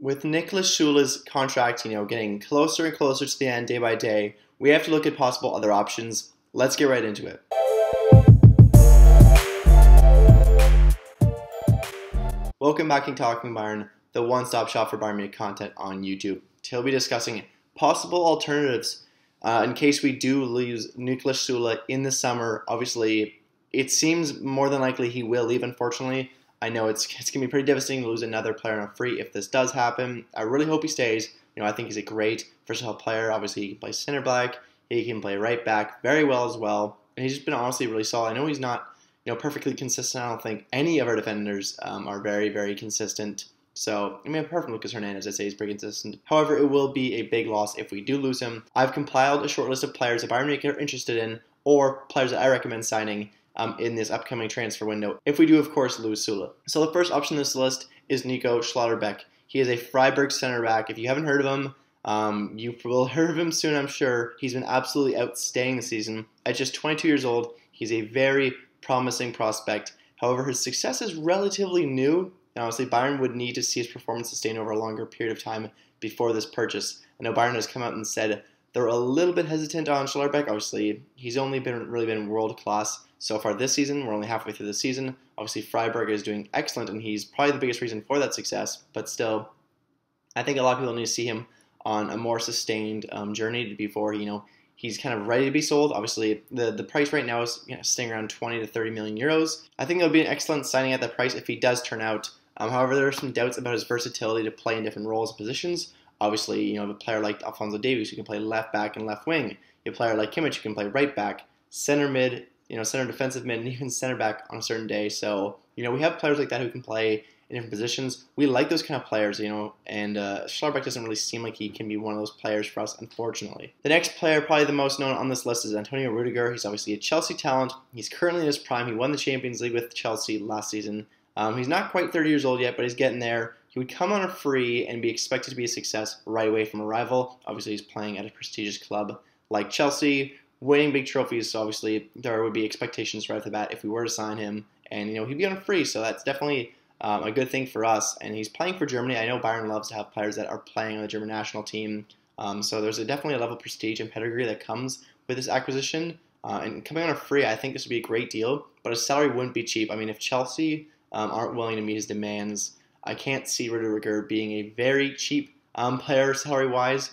With Niklas Süle's contract, getting closer and closer to the end day by day, we have to look at possible other options. Let's get right into it. Welcome back to Talking Bayern, the one-stop shop for Bayern Munich content on YouTube. Today we'll be discussing possible alternatives in case we do lose Niklas Süle in the summer. Obviously, it seems more than likely he will leave, unfortunately. I know it's going to be pretty devastating to lose another player on a free if this does happen. I really hope he stays. I think he's a great versatile player. Obviously, he can play center back. He can play right back very well as well. And he's just been honestly really solid. I know he's not perfectly consistent. I don't think any of our defenders are very, very consistent. So, apart from Lucas Hernandez, I'd say he's pretty consistent. However, it will be a big loss if we do lose him. I've compiled a short list of players that Bayern Munich are interested in or players that I recommend signing in this upcoming transfer window, if we do, of course, lose Süle. So the first option on this list is Nico Schlotterbeck. He is a Freiburg center back. If you haven't heard of him, you will hear of him soon, I'm sure. He's been absolutely outstanding this season. At just 22 years old, he's a very promising prospect. However, his success is relatively new. And honestly, Bayern would need to see his performance sustained over a longer period of time before this purchase. I know Bayern has come out and said they're a little bit hesitant on Schlotterbeck. Obviously, he's only really been world class so far this season. We're only halfway through the season. Obviously, Freiburg is doing excellent, and he's probably the biggest reason for that success. But still, I think a lot of people need to see him on a more sustained journey before he's kind of ready to be sold. Obviously, the price right now is staying around 20 to 30 million euros. I think it would be an excellent signing at that price if he does turn out. However, there are some doubts about his versatility to play in different roles and positions. Obviously, a player like Alphonso Davies who can play left back and left wing. A player like Kimmich who can play right back, center mid, center defensive mid, and even center back on a certain day. So, we have players like that who can play in different positions. We like those kind of players, and Schlotterbeck doesn't really seem like he can be one of those players for us, unfortunately. The next player, probably the most known on this list, is Antonio Rudiger. He's obviously a Chelsea talent. He's currently in his prime. He won the Champions League with Chelsea last season. He's not quite 30 years old yet, but he's getting there. He would come on a free and be expected to be a success right away from arrival. Obviously, he's playing at a prestigious club like Chelsea, winning big trophies, so obviously there would be expectations right off the bat if we were to sign him. And, he'd be on a free, so that's definitely a good thing for us. And he's playing for Germany. I know Bayern loves to have players that are playing on the German national team. So there's definitely a level of prestige and pedigree that comes with this acquisition. And coming on a free, I think this would be a great deal, but his salary wouldn't be cheap. If Chelsea aren't willing to meet his demands, I can't see Rudiger being a very cheap player salary-wise.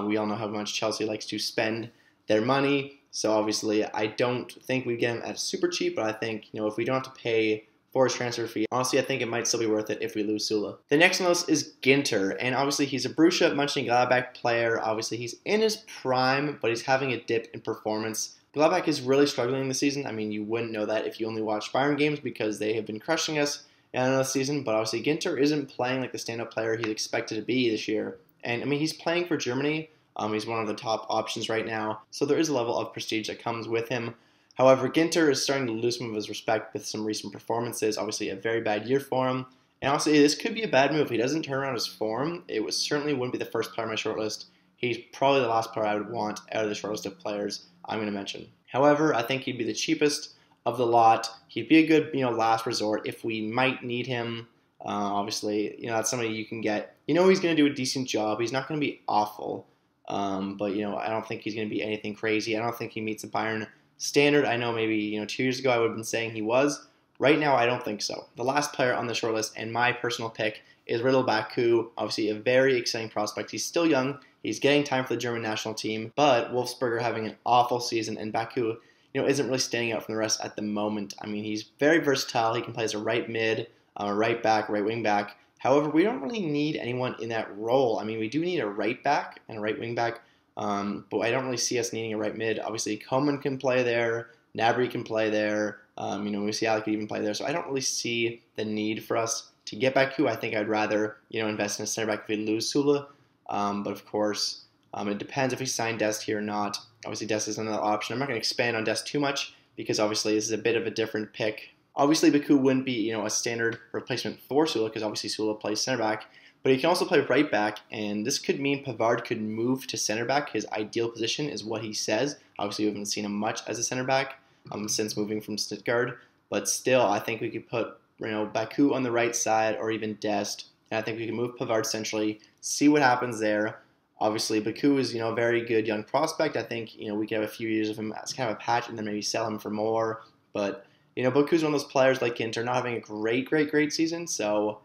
We all know how much Chelsea likes to spend their money, so obviously I don't think we get him at super cheap, but I think if we don't have to pay for his transfer fee, honestly I think it might still be worth it if we lose Süle. The next on the list is Ginter, and obviously he's a Borussia Mönchengladbach player. Obviously he's in his prime, but he's having a dip in performance. Gladbach is really struggling this season. You wouldn't know that if you only watch Bayern games because they have been crushing us this season, but obviously Ginter isn't playing like the stand-up player he's expected to be this year. And he's playing for Germany. He's one of the top options right now, so there is a level of prestige that comes with him. However, Ginter is starting to lose some of his respect with some recent performances. Obviously, a very bad year for him. And honestly, this could be a bad move. If he doesn't turn around his form, certainly wouldn't be the first player on my shortlist. He's probably the last player I would want out of the shortlist of players I'm going to mention. However, I think he'd be the cheapest of the lot. He'd be a good, last resort if we might need him. Obviously, that's somebody you can get. He's going to do a decent job. He's not going to be awful. But I don't think he's going to be anything crazy. I don't think he meets a Bayern standard. I know maybe 2 years ago I would have been saying he was. Right now, I don't think so. The last player on the short list and my personal pick is Ridel Baku. Obviously, a very exciting prospect. He's still young. He's getting time for the German national team, but Wolfsburg are having an awful season, and Baku, isn't really standing out from the rest at the moment. He's very versatile. He can play as a right mid, a right back, right wing back. However, we don't really need anyone in that role. we do need a right back and a right wing back, but I don't really see us needing a right mid. Obviously, Coman can play there. Gnabry can play there. Musiala could even play there. So I don't really see the need for us to get Baku. I think I'd rather, invest in a center back if we lose Süle. But of course, it depends if we sign Dest here or not. Obviously, Dest is another option. I'm not going to expand on Dest too much because obviously this is a bit of a different pick. Obviously, Baku wouldn't be, a standard replacement for Süle because obviously Süle plays center back, but he can also play right back, and this could mean Pavard could move to center back. His ideal position is what he says. Obviously, we haven't seen him much as a center back since moving from Stuttgart, but still, I think we could put, Baku on the right side or even Dest and I think we can move Pavard centrally, see what happens there. Obviously, Boku is a very good young prospect. I think we could have a few years of him as kind of a patch, and then maybe sell him for more. But Boku's one of those players like Ginter, not having a great season, so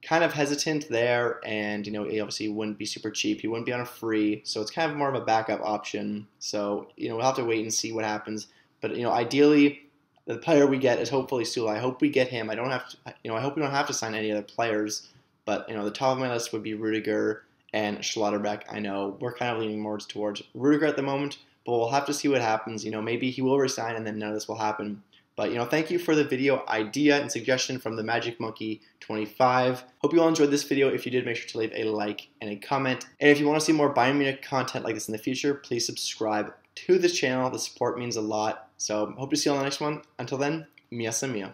kind of hesitant there. And he obviously wouldn't be super cheap. He wouldn't be on a free, so it's kind of more of a backup option. So we'll have to wait and see what happens. But ideally, the player we get is hopefully Süle. I hope we get him. I hope we don't have to sign any other players. But the top of my list would be Rudiger and Schlotterbeck. I know we're kind of leaning more towards Rudiger at the moment, but we'll have to see what happens. Maybe he will resign and then none of this will happen. But thank you for the video idea and suggestion from the Magic Monkey 25. Hope you all enjoyed this video. If you did, make sure to leave a like and a comment. And if you want to see more Bayern Munich content like this in the future, please subscribe to this channel. The support means a lot. So hope to see you on the next one. Until then, Mia Samia.